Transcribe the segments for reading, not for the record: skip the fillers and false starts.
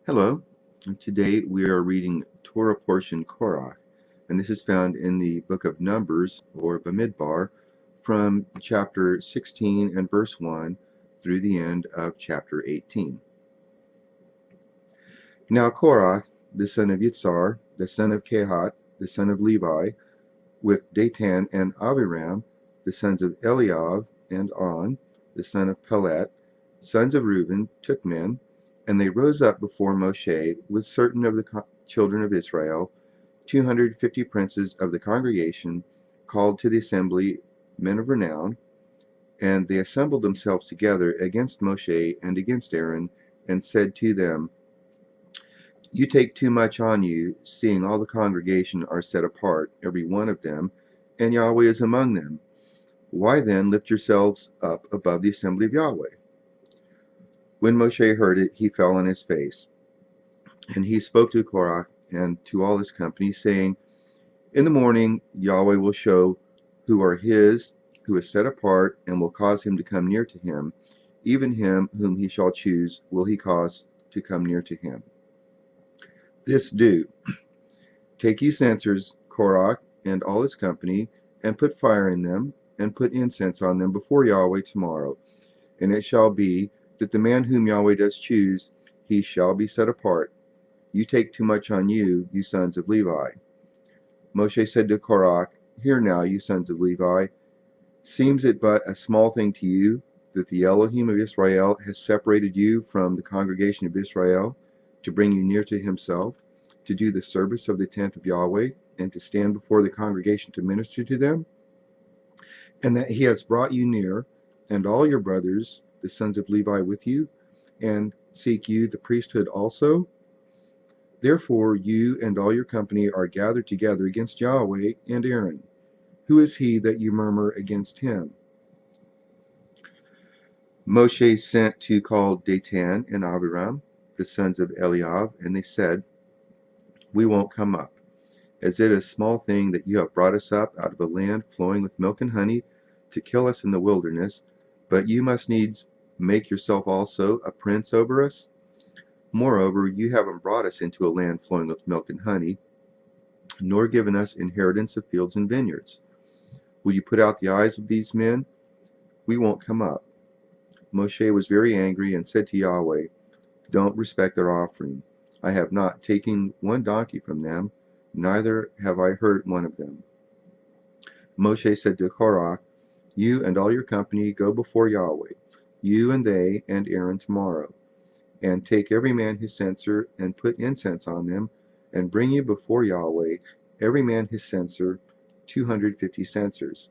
Hello, today we are reading Torah portion Korach, and this is found in the book of Numbers, or Bamidbar, from chapter 16 and verse 1 through the end of chapter 18. Now Korach, the son of Yitzhar, the son of Kehat, the son of Levi, with Datan and Abiram, the sons of Eliav, and On, the son of Pelet, sons of Reuben, took men, and they rose up before Moshe with certain of the children of Israel, 250 princes of the congregation, called to the assembly men of renown. And they assembled themselves together against Moshe and against Aaron, and said to them, You take too much on you, seeing all the congregation are set apart, every one of them, and Yahweh is among them. Why then lift yourselves up above the assembly of Yahweh? When Moshe heard it, he fell on his face. And he spoke to Korach and to all his company, saying, In the morning Yahweh will show who are his, who is set apart, and will cause him to come near to him. Even him whom he shall choose will he cause to come near to him. This do. Take ye censers, Korach and all his company, and put fire in them, and put incense on them before Yahweh tomorrow. And it shall be, that the man whom Yahweh does choose, he shall be set apart. You take too much on you, you sons of Levi. Moshe said to Korach, Hear now, you sons of Levi, seems it but a small thing to you, that the Elohim of Israel has separated you from the congregation of Israel, to bring you near to himself, to do the service of the tent of Yahweh, and to stand before the congregation to minister to them? And that he has brought you near, and all your brothers, the sons of Levi, with you, and seek you the priesthood also? Therefore you and all your company are gathered together against Yahweh and Aaron. Who is he that you murmur against him? Moshe sent to call Datan and Abiram, the sons of Eliav, and they said, We won't come up. Is it a small thing that you have brought us up out of a land flowing with milk and honey to kill us in the wilderness, but you must needs make yourself also a prince over us? Moreover, you haven't brought us into a land flowing with milk and honey, nor given us inheritance of fields and vineyards. Will you put out the eyes of these men? We won't come up. Moshe was very angry and said to Yahweh, Don't respect their offering. I have not taken one donkey from them, neither have I hurt one of them. Moshe said to Korach, You and all your company go before Yahweh, you and they and Aaron tomorrow, and take every man his censer, and put incense on them, and bring you before Yahweh, every man his censer, 250 censers.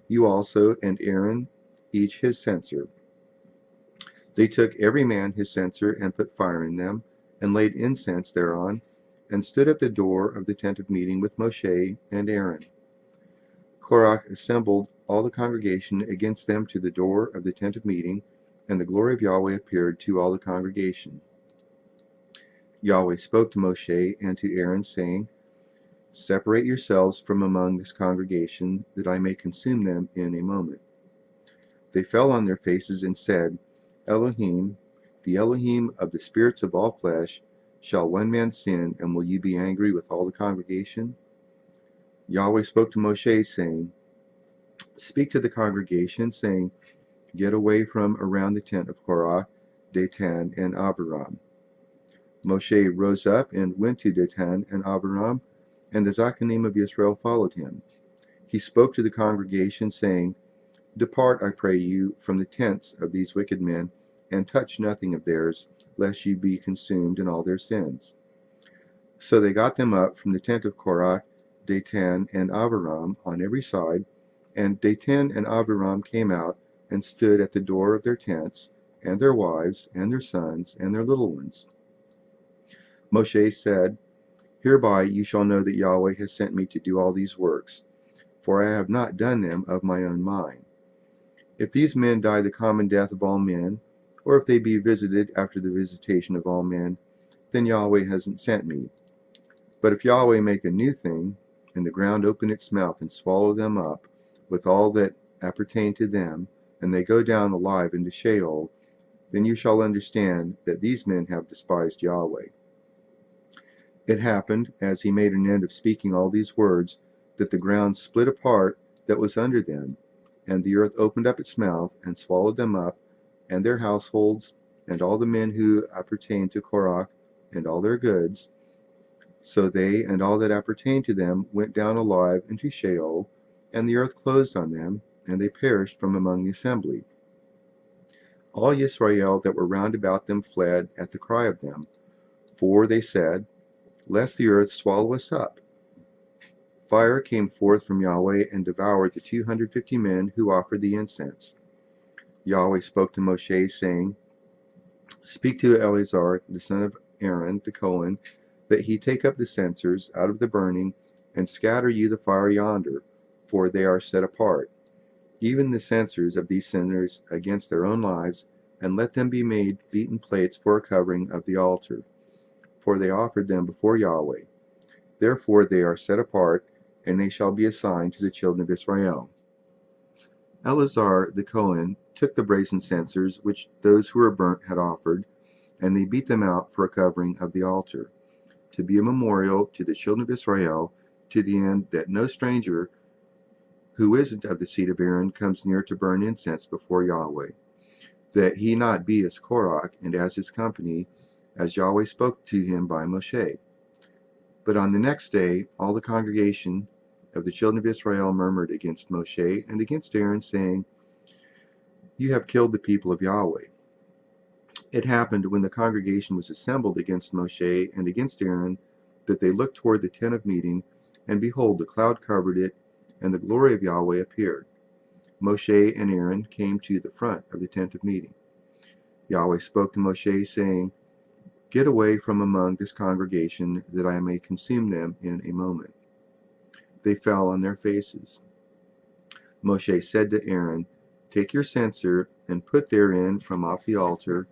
You also and Aaron, each his censer. They took every man his censer, and put fire in them, and laid incense thereon, and stood at the door of the tent of meeting with Moshe and Aaron. Korach assembled all the congregation against them to the door of the tent of meeting, and the glory of Yahweh appeared to all the congregation. Yahweh spoke to Moshe and to Aaron, saying, Separate yourselves from among this congregation, that I may consume them in a moment. They fell on their faces and said, Elohim, the Elohim of the spirits of all flesh, shall one man sin, and will you be angry with all the congregation? Yahweh spoke to Moshe, saying, Speak to the congregation, saying, Get away from around the tent of Korach, Datan, and Abiram. Moshe rose up and went to Datan and Abiram, and the Zachanim of Israel followed him. He spoke to the congregation, saying, Depart, I pray you, from the tents of these wicked men, and touch nothing of theirs, lest you be consumed in all their sins. So they got them up from the tent of Korach, Datan, and Abiram on every side, and Datan and Abiram came out and stood at the door of their tents, and their wives, and their sons, and their little ones. Moshe said, Hereby you shall know that Yahweh has sent me to do all these works, for I have not done them of my own mind. If these men die the common death of all men, or if they be visited after the visitation of all men, then Yahweh hasn't sent me. But if Yahweh make a new thing, and the ground open its mouth and swallow them up, with all that appertain to them, and they go down alive into Sheol, Then you shall understand that these men have despised Yahweh. It happened, as he made an end of speaking all these words, that the ground split apart that was under them, and the earth opened up its mouth, and swallowed them up, and their households, and all the men who appertained to Korach, and all their goods. So they and all that appertained to them went down alive into Sheol, and the earth closed on them, and they perished from among the assembly. All Yisrael that were round about them fled at the cry of them, for they said, Lest the earth swallow us up. Fire came forth from Yahweh and devoured the 250 men who offered the incense. Yahweh spoke to Moshe, saying, Speak to Eleazar, the son of Aaron, the Cohen, that he take up the censers out of the burning, and scatter you the fire yonder, for they are set apart, even the censers of these sinners against their own lives, and let them be made beaten plates for a covering of the altar. For they offered them before Yahweh. Therefore they are set apart, and they shall be assigned to the children of Israel. Eleazar the Cohen took the brazen censers which those who were burnt had offered, and they beat them out for a covering of the altar, to be a memorial to the children of Israel, to the end that no stranger who isn't of the seed of Aaron comes near to burn incense before Yahweh, that he not be as Korach and as his company, as Yahweh spoke to him by Moshe. But on the next day all the congregation of the children of Israel murmured against Moshe and against Aaron, saying, You have killed the people of Yahweh. It happened when the congregation was assembled against Moshe and against Aaron, that they looked toward the tent of meeting, and behold, the cloud covered it, and the glory of Yahweh appeared. Moshe and Aaron came to the front of the tent of meeting. Yahweh spoke to Moshe, saying, Get away from among this congregation, that I may consume them in a moment. They fell on their faces. Moshe said to Aaron, Take your censer, and put therein from off the altar,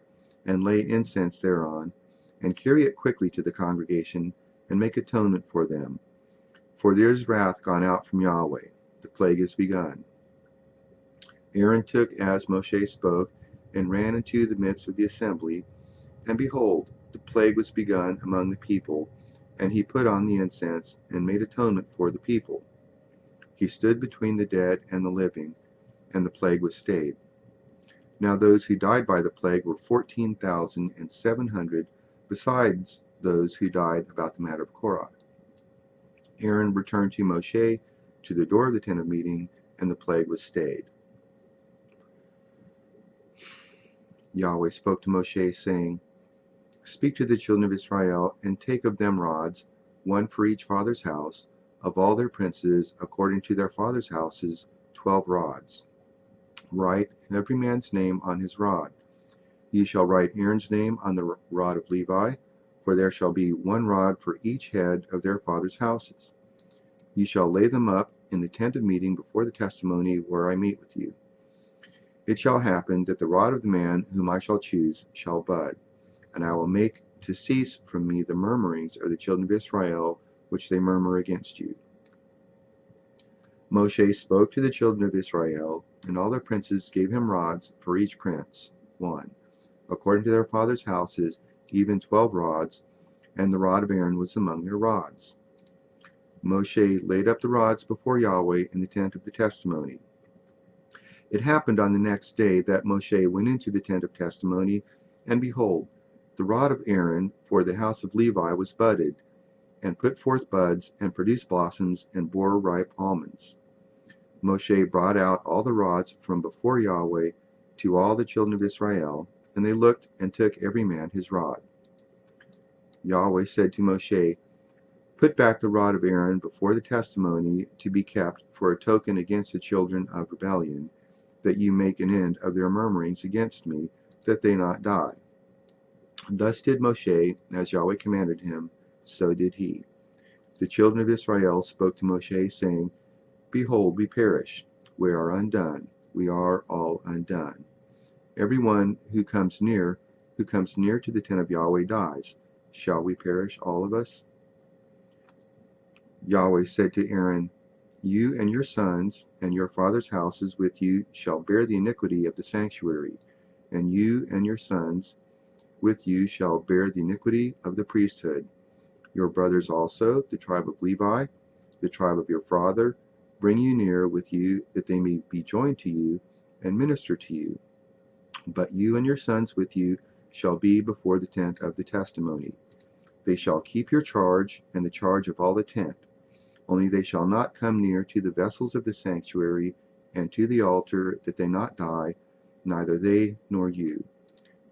and lay incense thereon, and carry it quickly to the congregation, and make atonement for them. For there is wrath gone out from Yahweh, the plague is begun. Aaron took as Moshe spoke, and ran into the midst of the assembly, and behold, the plague was begun among the people, and he put on the incense, and made atonement for the people. He stood between the dead and the living, and the plague was stayed. Now those who died by the plague were 14,700, besides those who died about the matter of Korah. Aaron returned to Moshe to the door of the tent of meeting, and the plague was stayed. Yahweh spoke to Moshe, saying, Speak to the children of Israel, and take of them rods, one for each father's house, of all their princes, according to their fathers' houses, 12 rods. Write every man's name on his rod. Ye shall write Aaron's name on the rod of Levi, for there shall be one rod for each head of their fathers' houses. Ye shall lay them up in the tent of meeting before the testimony where I meet with you. It shall happen that the rod of the man whom I shall choose shall bud, and I will make to cease from me the murmurings of the children of Israel, which they murmur against you. Moshe spoke to the children of Israel, and all their princes gave him rods for each prince, one, according to their fathers' houses, even 12 rods, and the rod of Aaron was among their rods. Moshe laid up the rods before Yahweh in the tent of the testimony. It happened on the next day that Moshe went into the tent of testimony, and behold, the rod of Aaron for the house of Levi was budded, and put forth buds, and produced blossoms, and bore ripe almonds. Moshe brought out all the rods from before Yahweh to all the children of Israel, and they looked and took every man his rod. Yahweh said to Moshe, Put back the rod of Aaron before the testimony to be kept for a token against the children of rebellion, that you make an end of their murmurings against me, that they not die. Thus did Moshe, as Yahweh commanded him, so did he. The children of Israel spoke to Moshe, saying, Behold, we perish, we are undone, we are all undone. Every one who comes near to the tent of Yahweh dies. Shall we perish, all of us? Yahweh said to Aaron, You and your sons and your father's houses with you shall bear the iniquity of the sanctuary. and you and your sons with you shall bear the iniquity of the priesthood. Your brothers also, the tribe of Levi, the tribe of your father, bring you near with you, that they may be joined to you and minister to you. But you and your sons with you shall be before the tent of the testimony. They shall keep your charge and the charge of all the tent. Only they shall not come near to the vessels of the sanctuary and to the altar, that they not die, neither they nor you.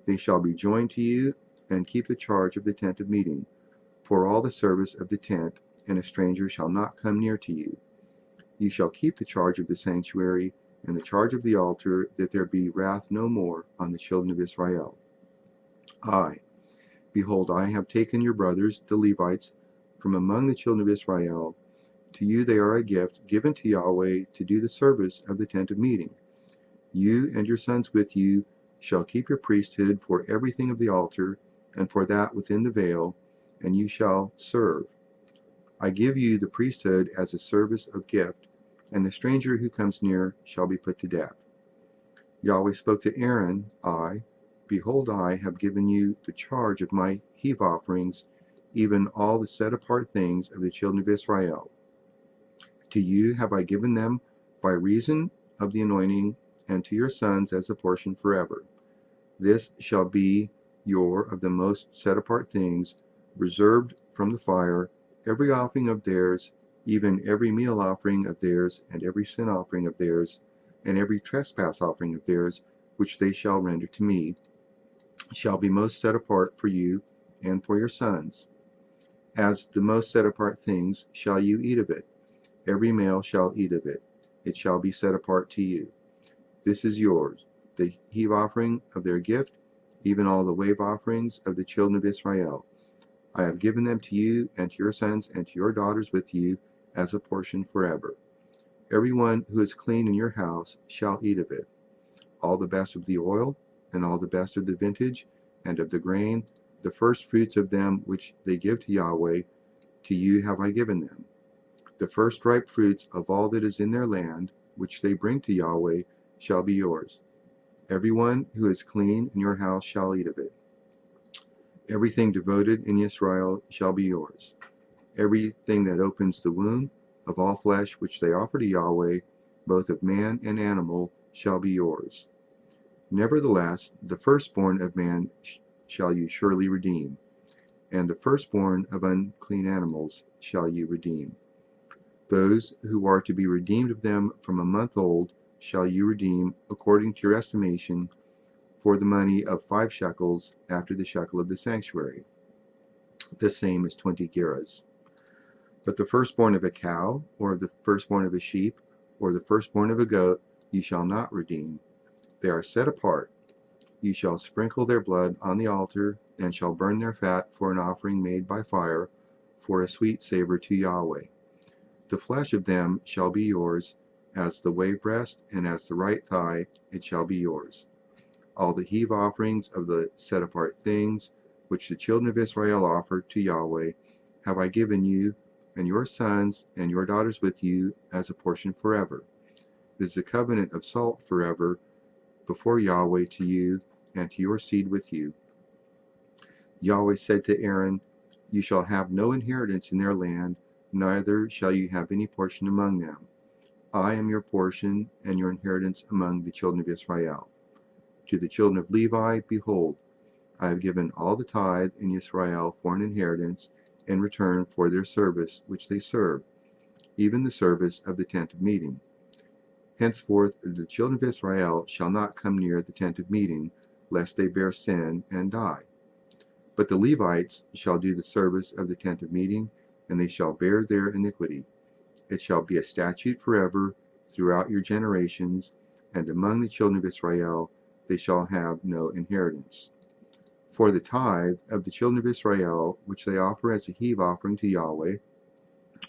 They shall be joined to you and keep the charge of the tent of meeting, for all the service of the tent, and a stranger shall not come near to you. You shall keep the charge of the sanctuary and the charge of the altar, that there be wrath no more on the children of Israel. Behold, I have taken your brothers, the Levites, from among the children of Israel. To you they are a gift given to Yahweh to do the service of the tent of meeting. You and your sons with you shall keep your priesthood for everything of the altar, and for that within the veil, and you shall serve. I give you the priesthood as a service of gift, and the stranger who comes near shall be put to death. Yahweh spoke to Aaron, Behold, I have given you the charge of my heave offerings, even all the set apart things of the children of Israel. To you have I given them by reason of the anointing, and to your sons as a portion forever. This shall be your of the most set apart things, reserved from the fire, every offering of theirs, even every meal offering of theirs, and every sin offering of theirs, and every trespass offering of theirs, which they shall render to me, shall be most set apart for you and for your sons. As the most set apart things shall you eat of it. Every male shall eat of it. It shall be set apart to you. This is yours, the heave offering of their gift, even all the wave offerings of the children of Israel. I have given them to you and to your sons and to your daughters with you as a portion forever. Everyone who is clean in your house shall eat of it. All the best of the oil, and all the best of the vintage, and of the grain, the first fruits of them which they give to Yahweh, to you have I given them. The first ripe fruits of all that is in their land, which they bring to Yahweh, shall be yours. Everyone who is clean in your house shall eat of it. Everything devoted in Israel shall be yours. Everything that opens the womb of all flesh which they offer to Yahweh, both of man and animal, shall be yours. Nevertheless, the firstborn of man shall you surely redeem, and the firstborn of unclean animals shall you redeem. Those who are to be redeemed of them from a month old shall you redeem according to your estimation, for the money of 5 shekels after the shekel of the sanctuary. The same as 20 gerahs. But the firstborn of a cow, or of the firstborn of a sheep, or the firstborn of a goat, you shall not redeem. They are set apart. You shall sprinkle their blood on the altar, and shall burn their fat for an offering made by fire, for a sweet savor to Yahweh. The flesh of them shall be yours, as the wave breast and as the right thigh, it shall be yours. All the heave offerings of the set apart things, which the children of Israel offer to Yahweh, have I given you, and your sons and your daughters with you, as a portion forever. It is the covenant of salt forever before Yahweh to you and to your seed with you. Yahweh said to Aaron, You shall have no inheritance in their land, neither shall you have any portion among them. I am your portion and your inheritance among the children of Israel. To the children of Levi, behold, I have given all the tithe in Israel for an inheritance in return for their service which they serve, even the service of the tent of meeting. Henceforth the children of Israel shall not come near the tent of meeting, lest they bear sin and die. But the Levites shall do the service of the tent of meeting, and they shall bear their iniquity. It shall be a statute forever throughout your generations, and among the children of Israel they shall have no inheritance. For the tithe of the children of Israel, which they offer as a heave offering to Yahweh,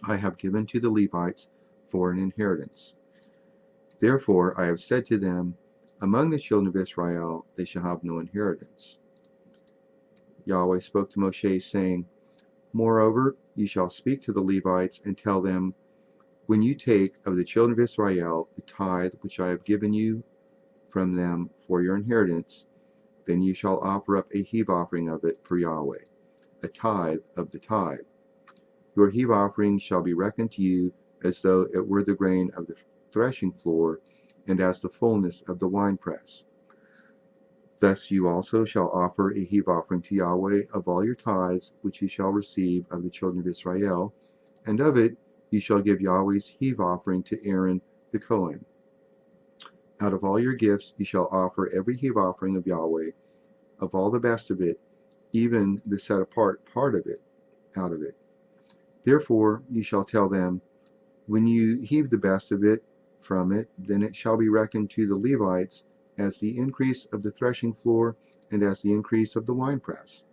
I have given to the Levites for an inheritance. Therefore I have said to them, Among the children of Israel they shall have no inheritance. Yahweh spoke to Moshe, saying, Moreover, you shall speak to the Levites and tell them, When you take of the children of Israel the tithe which I have given you from them for your inheritance, Then you shall offer up a heave offering of it for Yahweh, a tithe of the tithe. Your heave offering shall be reckoned to you as though it were the grain of the threshing floor, and as the fullness of the winepress. Thus you also shall offer a heave offering to Yahweh of all your tithes which you shall receive of the children of Israel, and of it you shall give Yahweh's heave offering to Aaron the Cohen. Out of all your gifts you shall offer every heave offering of Yahweh, of all the best of it, even the set apart part of it, out of it. Therefore you shall tell them, when you heave the best of it from it, then it shall be reckoned to the Levites as the increase of the threshing floor, and as the increase of the winepress.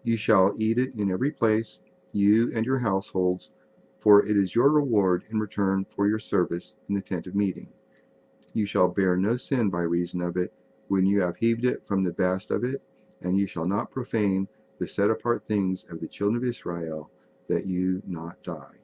You shall eat it in every place, you and your households, for it is your reward in return for your service in the tent of meeting. You shall bear no sin by reason of it, when you have heaved it from the best of it, and you shall not profane the set apart things of the children of Israel, that you not die.